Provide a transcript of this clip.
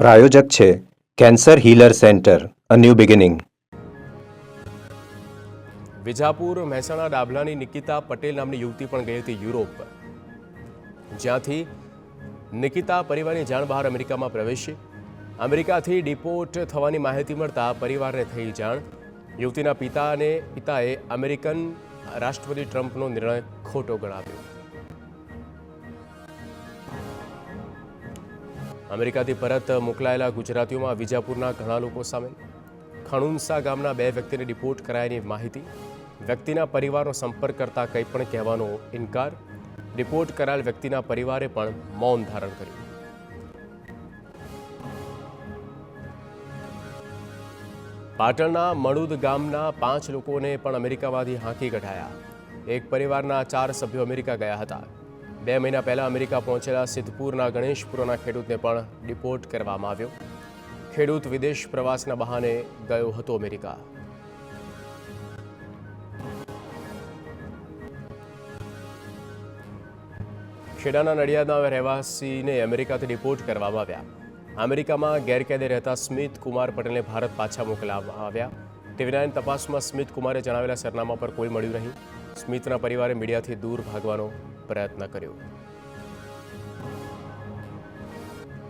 પ્રાયોજક છે cancer healer center, a new beginning. Vijapur Mehsana ડાભલાની નિકિતા પટેલ નામની યુવતી પણ ગઈ હતી યુરોપ, જ્યાંથી નિકિતા પરિવારની જાણ બહાર અમેરિકામાં પ્રવેશી. અમેરિકાથી ડિપોર્ટ થવાની માહિતી મળતા પરિવારને થઈ જાણ. યુવતીના પિતાએ અમેરિકન રાષ્ટ્રપતિ ટ્રમ્પનો નિર્ણય ખોટો ગણાવ્યો. અમેરિકાથી પરત મોકલાયેલા ગુજરાતીઓમાં વિજાપુરના ઘણા લોકો સામેલ. ખણુનસા ગામના 2 વ્યક્તિને ડિપોર્ટ કરાયાની માહિતી. વ્યક્તિના પરિવારનો સંપર્ક કરતા કંઈ પણ કહેવાનો ઇનકાર. ડિપોર્ટ કરાયેલ વ્યક્તિના પરિવારે પણ મૌન ધારણ કર્યું. પાટણના મણુદ ગામના 5 લોકોને પણ અમેરિકામાંથી હાંકી કઢાયા. એક પરિવારના 4 સભ્યો અમેરિકા ગયા હતા. 2 મહિના પહેલા અમેરિકા પહોંચેલા સિદ્ધપુરના ગણેશપુરાના ખેડૂતને પણ ડિપોર્ટ કરવામાં આવ્યો. ખેડૂત વિદેશ પ્રવાસના બહાને ગયો હતો અમેરિકા. ખેડાના નડિયાદના રહેવાસીને અમેરિકાથી ડિપોર્ટ કરવામાં આવ્યા. અમેરિકામાં ગેરકાયદે રહેતા સ્મિત કુમાર પટેલને ભારત પાછા મોકલવામાં આવ્યા. ટીવી9 તપાસમાં સ્મિત કુમારે જણાવેલા સરનામા પર કોઈ મળ્યું નહીં. સ્મિતના પરિવારે મીડિયાથી દૂર ભાગવાનો પ્રયત્ન કર્યો.